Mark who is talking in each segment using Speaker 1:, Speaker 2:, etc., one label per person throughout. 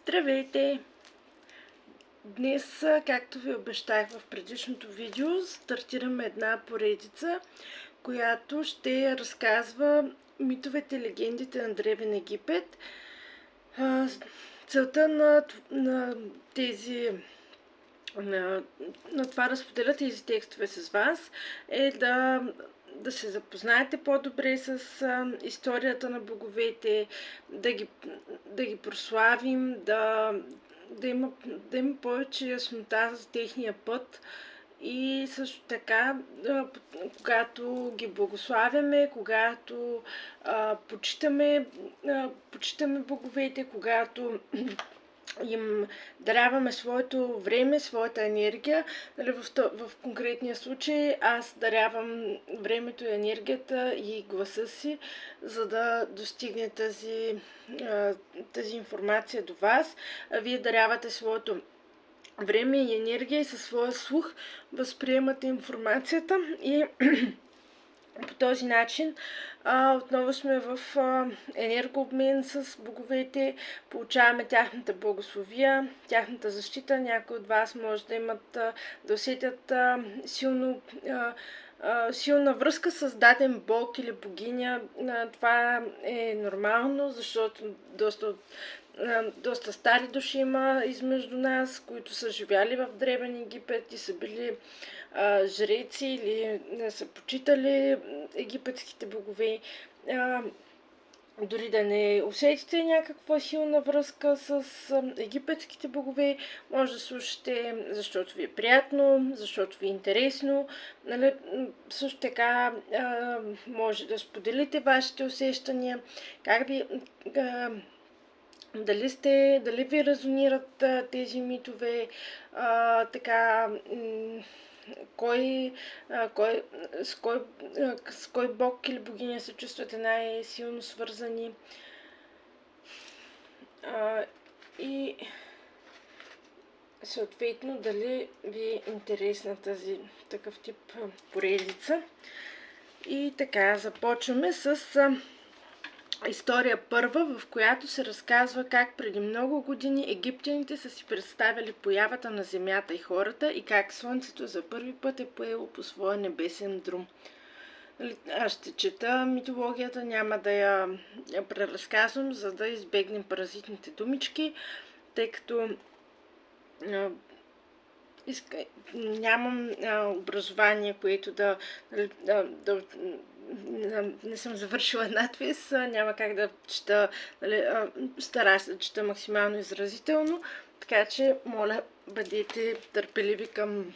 Speaker 1: Здравейте! Днес, както ви обещах в предишното видео, стартираме една поредица, която ще разказва митовете и легендите на Древен Египет. Целта на това да споделя тези текстове с вас е да се запознаете по-добре с историята на боговете, да ги прославим, да има повече яснота за техния път и също така, когато ги благославяме, когато почитаме боговете, когато им даряваме своето време, своята енергия. В конкретния случай аз дарявам времето и енергията и гласа си, за да достигне тази информация до вас. Вие дарявате своето време и енергия и със своя слух възприемате информацията и по този начин отново сме в енергообмен с боговете, получаваме тяхната благословия, тяхната защита. Някои от вас може да усетят силна връзка с даден бог или богиня. Това е нормално, защото доста стари души има измежду нас, които са живяли в Древен Египет и са били жреци или са почитали египетските богове. Дори да не усетите някаква силна връзка с египетските богове, може да слушате, защото ви е приятно, защото ви е интересно. Също така може да споделите вашите усещания, дали ви резонират тези митове, с кой бог или богиня се чувствате най-силно свързани. И съответно дали ви е интересна такъв тип поредица. И така, започваме с история първа, в която се разказва как преди много години египтяните са си представили появата на земята и хората и как слънцето за първи път е поело по своя небесен друм. Аз ще чета митологията, няма да я преразказвам, за да избегнем паразитните думички, тъй като нямам образование, което не съм завършила надпис, няма как да чета, старая се да чета максимално изразително, така че моля, бъдете търпеливи към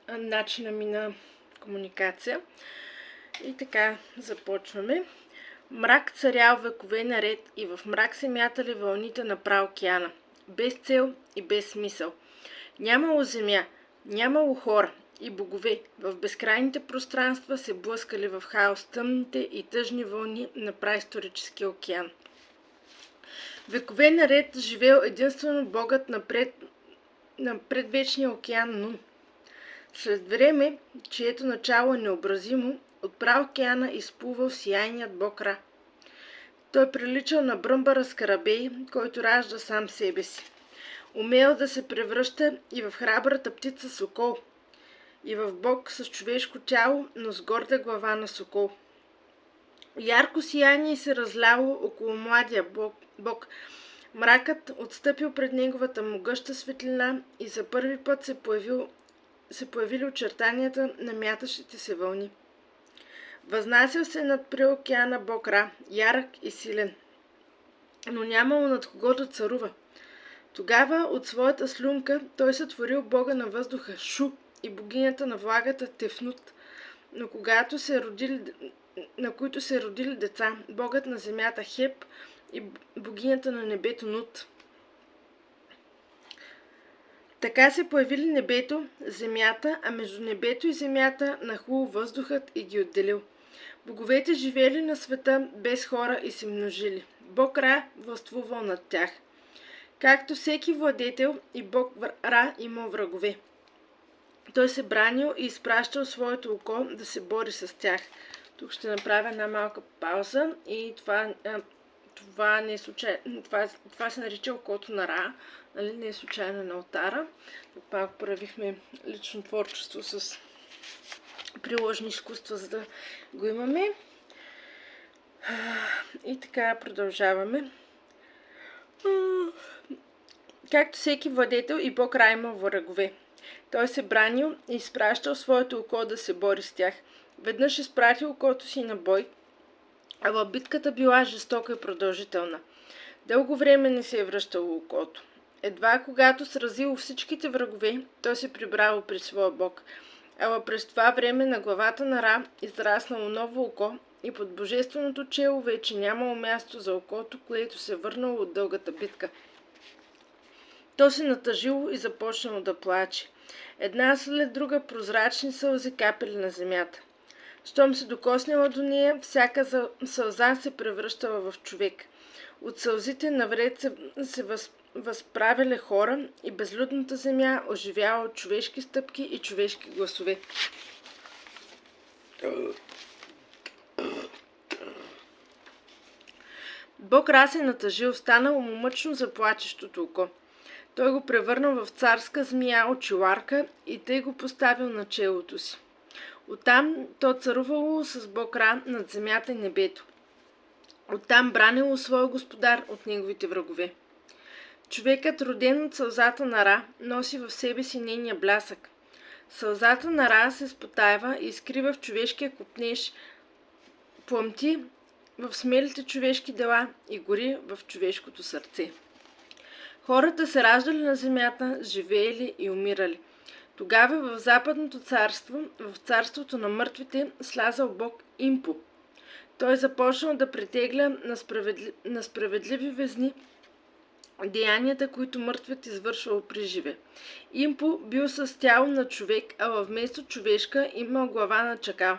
Speaker 1: начина ми на комуникация. И така, започваме. Мрак царял векове наред и в мрак се мятали вълните на праокеана, без цел и без смисъл. Нямало земя, нямало хора и богове, в безкрайните пространства се блъскали в хаос тъмните и тъжни вълни на праисторическия океан. Векове наред живеел единствено богът на предвечния океан Нун. След време, чието начало е необразимо, от праокеана изплувал сияйният бог Ра. Той приличал на бръмбара скарабей, който ражда сам себе си. Умел да се превръща и в храбрата птица сокол, и в бог с човешко тяло, но с горда глава на сокол. Ярко сияние се разляло около младия бог. Мракът отстъпил пред неговата могъща светлина и за първи път се появили очертанията на мятащите се вълни. Възнасял се над преокеана бог Ра, ярък и силен, но нямало над кого да царува. Тогава от своята слюнка той сътворил бога на въздуха Шу и богинята на влагата Тефнут, на които се родили деца, богът на земята Хеп и богинята на небето Нут. Така се появили небето, земята, а между небето и земята нахлул въздухът и ги отделил. Боговете живели на света без хора и се множили. Бог Ра властвувал над тях. Както всеки владетел, и бог Ра имал врагове. Той се бранил и изпращал своето око да се бори с тях. Тук ще направя една малка пауза и това не е случайно. Това се нарича окото на Ра, нали? Не е случайно на алтара. Пак правихме лично творчество с приложни изкуства, за да го имаме. И така продължаваме. Както всеки владетел, и Бог Ра има врагове. Той се бранил и изпращал своето око да се бори с тях. Веднъж изпратил окото си на бой, а в битката била жестока и продължителна. Дълго време не се е връщало окото. Едва когато сразило всичките врагове, той се прибрало при своя Бог. Ала през това време на главата на Ра израснало ново око и под божественото чело вече нямало място за окото, което се върнало от дългата битка. То се натъжило и започнало да плаче. Една след друга прозрачни сълзи капели на земята. Щом се докоснала до нея, всяка сълза се превръщала в човек. От сълзите навред се възправили хора и безлюдната земя оживяла от човешки стъпки и човешки гласове. Бог Ра се натъжил, станало му мъчно за плачещото око. Той го превърнал в царска змия очиларка и тъй го поставил на челото си. Оттам то царувало с Бог Ра над земята и небето. Оттам бранило своя господар от неговите врагове. Човекът, роден от сълзата на Ра, носи в себе си нейния блясък. Сълзата на Ра се спотаева и изкрива в човешкия копнеж, пламти в смелите човешки дела и гори в човешкото сърце. Хората се раждали на земята, живеели и умирали. Тогава в западното царство, в царството на мъртвите, слязал Бог Импо. Той започнал да претегля на справедливи везни деянията, които мъртвият извършвал при живе. Импо бил с тяло на човек, а вместо човешка имал глава на чакал.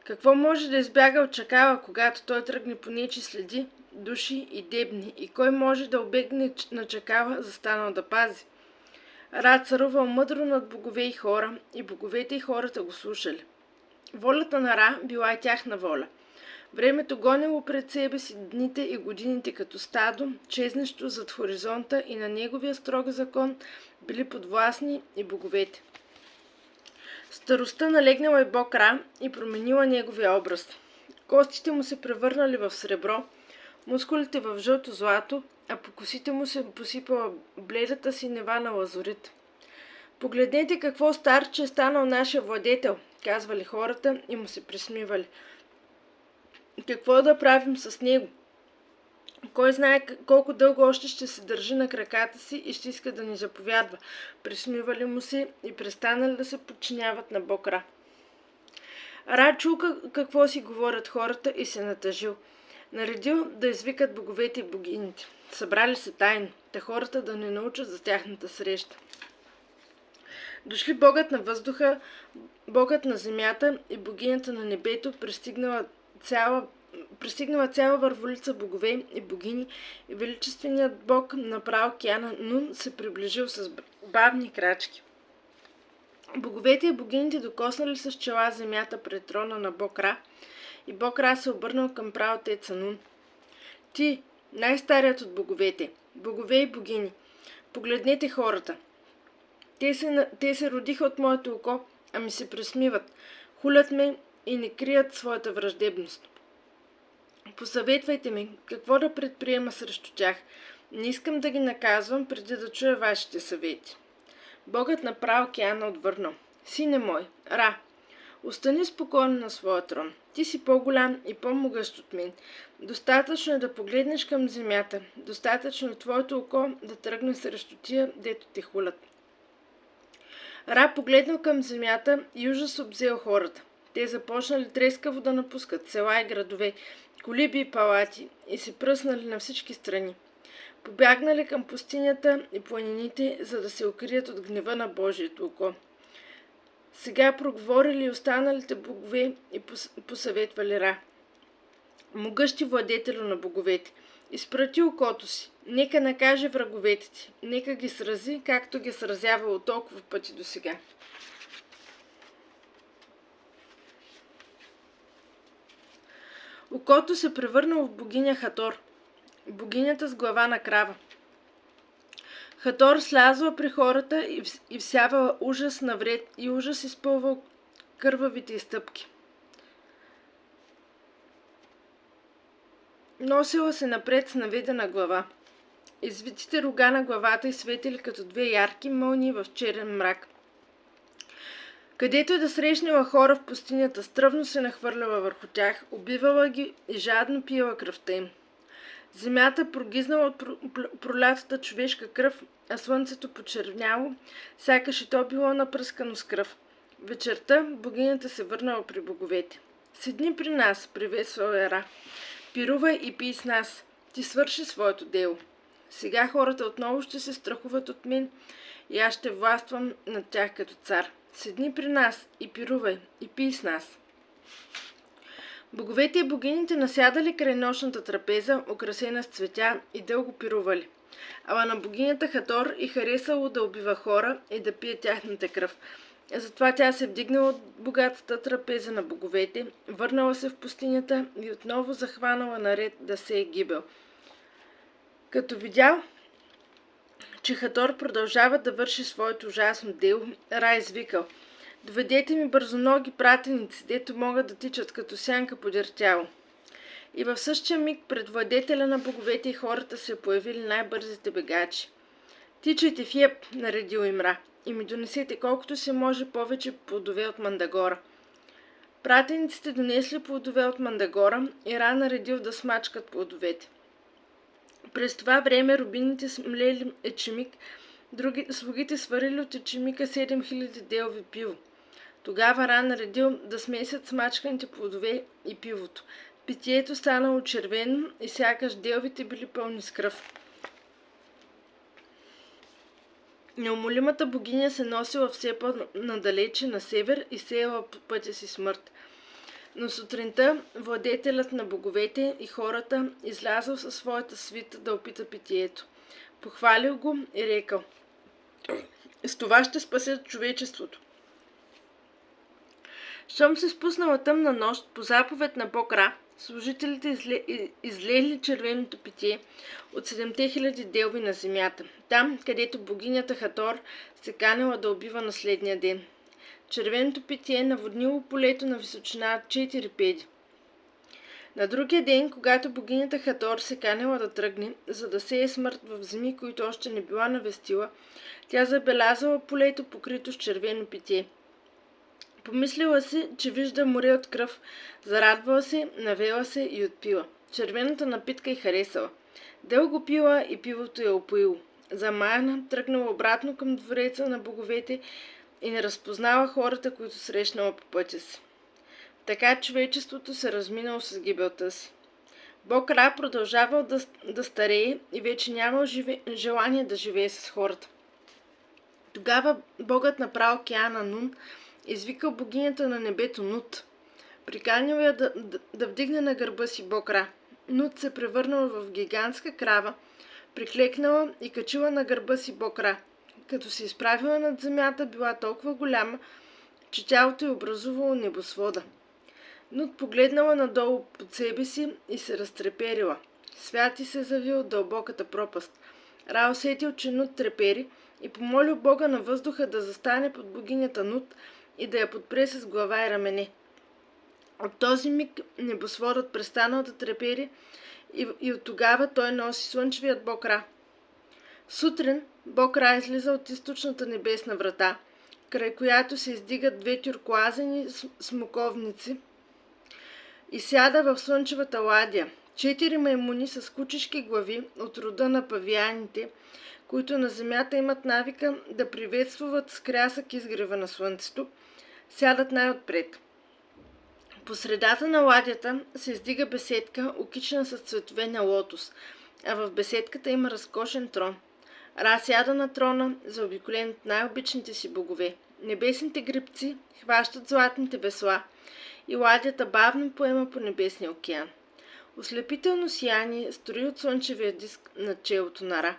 Speaker 1: Какво може да избяга от чакала, когато той тръгне по нечи следи, души и дебни, и кой може да обегне на чакала, застанал да пази? Ра царувал мъдро над богове и хора, и боговете и хората го слушали. Волята на Ра била и тяхна воля. Времето гонило пред себе си дните и годините като стадо, чезнещо зад хоризонта, и на неговия строг закон били подвластни и боговете. Старостта налегнала и Бог Ра и променила неговия образ. Костите му се превърнали в сребро, мускулите в жълто злато, а по косите му се посипала бледата синева на лазурит. Погледнете какво старче е станал нашия владетел, казвали хората и му се присмивали. Какво да правим с него? Кой знае колко дълго още ще се държи на краката си и ще иска да ни заповядва. Присмивали му се и престанали да се подчиняват на Бог Ра. Ра чул какво си говорят хората и се натъжил. Наредил да извикат боговете и богините. Събрали се тайно, та хората да не научат за тяхната среща. Дошли богът на въздуха, богът на земята и богинята на небето, пристигнала цяла върволица богове и богини, и величественият бог на праокеана Нун се приближил с бавни крачки. Боговете и богините докоснали с чела земята пред трона на Бог Ра, и Бог Ра се обърнал към праотеца Нун. Ти, най-старият от боговете, богове и богини, погледнете хората. Те се родиха от моето око, а ми се присмиват, хулят ме и не крият своята враждебност. Посъветвайте ме, какво да предприема срещу тях. Не искам да ги наказвам, преди да чуя вашите съвети. Богът на праокеана отвърнал. Сине мой, Ра, остани спокойно на своя трон. Ти си по-голям и по-могъщ от мен. Достатъчно е да погледнеш към земята. Достатъчно е твоето око да тръгне срещу тия, дето те хулят. Ра погледнал към земята и ужас обзел хората. Те започнали трескаво да напускат села и градове, колиби и палати и се пръснали на всички страни. Побягнали към пустинята и планините, за да се укрият от гнева на Божието око. Сега проговорили останалите богове и посъветвали Ра. Могъщи владетелю на боговете, изпрати окото си, нека накаже враговете ти, нека ги срази, както ги сразявало толкова пъти досега. Окото се превърнало в богиня Хатор, богинята с глава на крава. Хатор слязла при хората и всявала ужас навред и ужас изпълвал кървавите изстъпки. Носила се напред с наведена глава. Извитите рога на главата й светили като две ярки мълнии в черен мрак. Където и да срещнала хора в пустинята, стръвно се нахвърляла върху тях, убивала ги и жадно пиела кръвта им. Земята прогизнала от пролятата човешка кръв, а слънцето почервняло, сякаш и то било напръскано с кръв. Вечерта богинята се върнала при боговете. Седни при нас, приветствала Ера. Пирувай и пий с нас. Ти свърши своето дело. Сега хората отново ще се страхуват от мен и аз ще властвам над тях като цар. Седни при нас и пирувай и пий с нас. Боговете и богините насядали край нощната трапеза, украсена с цветя, и дълго пирували. Ала на богинята Хатор и харесало да убива хора и да пие тяхната кръв. Затова тя се вдигнала от богатата трапеза на боговете, върнала се в пустинята и отново захванала наред да се е гибел. Като видял, че Хатор продължава да върши своето ужасно дело, Ра извикал: доведете ми бързоноги пратеници, дето могат да тичат като сянка подир тяло. И в същия миг пред владетеля на боговете и хората се появили най-бързите бегачи. Тичайте в Еб, наредил им Ра, и ми донесете колкото се може повече плодове от мандагора. Пратениците донесли плодове от мандагора и Ра наредил да смачкат плодовете. През това време рубините смлели ечемик, слугите сварили от ечемика 7000 делви пиво. Тогава Ра наредил да смесят смачканите плодове и пивото. Питието станало червено и сякаш делвите били пълни с кръв. Неумолимата богиня се носила все по-надалече на север и сеяла по пътя си смърт. Но сутринта владетелят на боговете и хората излязъл със своята свита да опита питието. Похвалил го и рекал: с това ще спасят човечеството. Щом се спуснала тъмна нощ, по заповед на бог Ра, служителите излели червеното питие от 7000 делви на земята, там, където богинята Хатор се канела да убива на следния ден. Червеното питие наводнило полето на височина 4 педи. На другия ден, когато богинята Хатор се канела да тръгне, за да сее смърт в земи, които още не била навестила, тя забелязала полето, покрито с червено питие. Помислила си, че вижда море от кръв, зарадвала се, навела се и отпила. Червената напитка й харесала. Дълго пила и пивото я опоило. Замаяна, тръгнала обратно към двореца на боговете и не разпознава хората, които срещнала по пътя си. Така човечеството се разминало с гибелта си. Бог Ра продължавал да старее и вече нямал желание да живее с хората. Тогава богът на праокеана Нун извикал богинята на небето Нут. Приканил я да вдигне на гърба си бог Ра. Нут се превърнала в гигантска крава, приклекнала и качила на гърба си бог Ра. Като се изправила над земята, била толкова голяма, че тялото й образувало небосвода. Нут погледнала надолу под себе си и се разтреперила. Свят й се завил дълбоката пропаст. Ра усетил, че Нут трепери, и помолил бога на въздуха да застане под богинята Нут и да я подпре с глава и рамене. От този миг небосводът престанал да трепери и от тогава той носи слънчевият бог Ра. Сутрин бог Ра излиза от източната небесна врата, край която се издигат две тюркоазени смоковници, и сяда в слънчевата ладия. 4 маймуни с кучешки глави от рода на павианите, които на земята имат навика да приветствуват с крясък изгрева на слънцето, сядат най-отпред. По средата на ладията се издига беседка, окичена с цветове на лотос, а в беседката има разкошен трон. Ра сяда на трона, заобиколен от най-обичните си богове. Небесните гребци хващат златните весла и ладията бавно поема по небесния океан. Ослепително сияние строи от слънчевия диск над челото на Ра.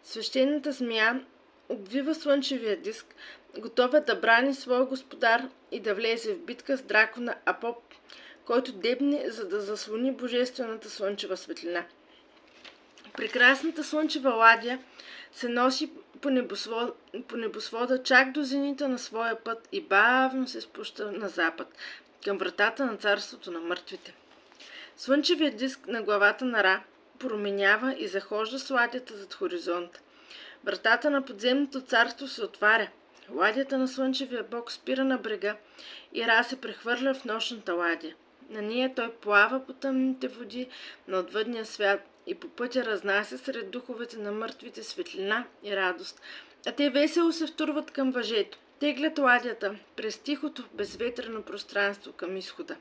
Speaker 1: Свещената змия обвива слънчевия диск, готова да брани своя господар и да влезе в битка с дракона Апоп, който дебне, за да заслони божествената слънчева светлина. Прекрасната слънчева ладия се носи по небосвода чак до зенита на своя път и бавно се спуща на запад, към вратата на царството на мъртвите. Слънчевият диск на главата на Ра променява и захожда с ладията зад хоризонта. Вратата на подземното царство се отваря. Ладията на слънчевия бог спира на брега и Ра се прехвърля в нощната ладия. На нея той плава по тъмните води на отвъдния свят и по пътя разнася сред духовете на мъртвите светлина и радост, а те весело се втурват към въжето. Теглят ладията през тихото, безветрено пространство към изхода.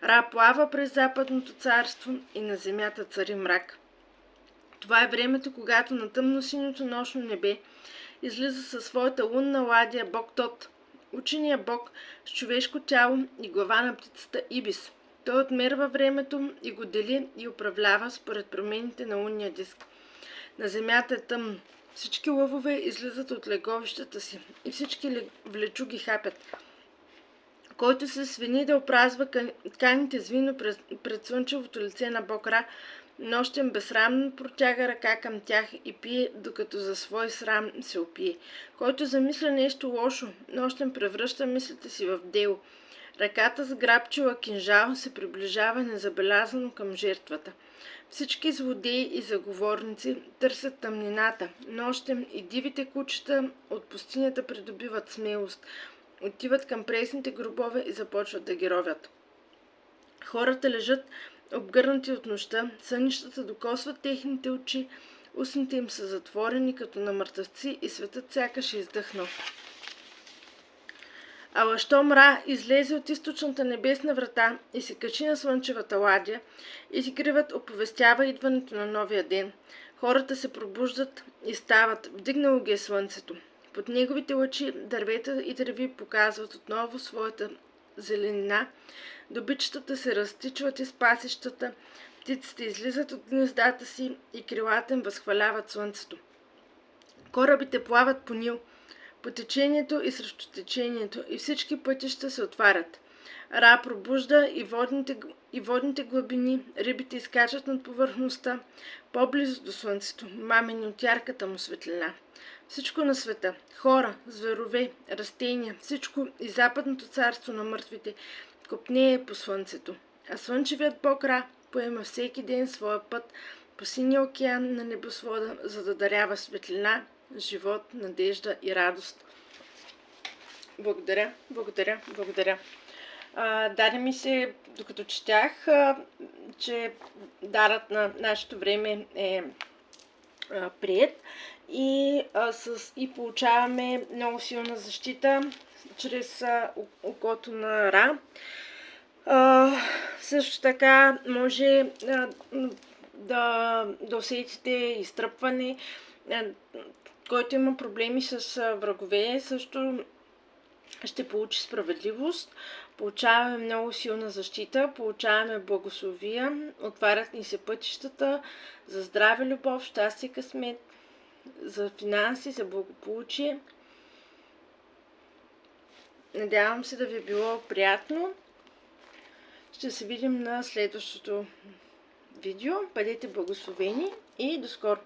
Speaker 1: Ра плава през западното царство и на земята цари мрак. Това е времето, когато на тъмно-синьото нощно небе излиза със своята лунна ладия бог Тот, ученият бог с човешко тяло и глава на птицата Ибис. Той отмерва времето и го дели и управлява според промените на лунния диск. На земята е тъмно. Всички лъвове излизат от леговищата си и всички влечуги хапят. Който се свини да опразва каните с вино пред слънчевото лице на бог Ра, нощем безсрамно протяга ръка към тях и пие, докато за свой срам се опие. Който замисля нещо лошо, нощем превръща мислите си в дело. Ръката с грабчила кинжал се приближава незабелязано към жертвата. Всички злодеи и заговорници търсят тъмнината. Нощем и дивите кучета от пустинята придобиват смелост. Отиват към пресните гробове и започват да ги ровят. Хората лежат обгърнати от нощта, сънищата докосват техните очи, устните им са затворени като на мъртъвци и светът сякаш е издъхнал. Ала щом Ра излезе от източната небесна врата и се качи на слънчевата ладия, изгревът оповестява идването на новия ден. Хората се пробуждат и стават, вдигнало ги е слънцето. Под неговите лъчи дървета и треви показват отново своята зеленина, добичетата се разтичват из пасищата, птиците излизат от гнездата си и крилата им възхваляват слънцето. Корабите плават по Нил, по течението и срещу течението, и всички пътища се отварят. Ра пробужда и водните глъбини, рибите изкачат над повърхността, по-близо до слънцето, мамени от ярката му светлина. Всичко на света, хора, зверове, растения, всичко и западното царство на мъртвите копнее по слънцето. А слънчевият бог Ра поема всеки ден своя път по синия океан на небосвода, за да дарява светлина, живот, надежда и радост. Благодаря, благодаря, благодаря. Даде ми се, докато четях, че дарът на нашето време е приет и получаваме много силна защита чрез окото на Ра. Също така може да усетите изтръпване. Който има проблеми с врагове, също ще получи справедливост. Получаваме много силна защита, получаваме благословия, отварят ни се пътищата за здраве, любов, щастие, късмет, за финанси, за благополучие. Надявам се да ви е било приятно. Ще се видим на следващото видео. Бъдете благословени и до скоро!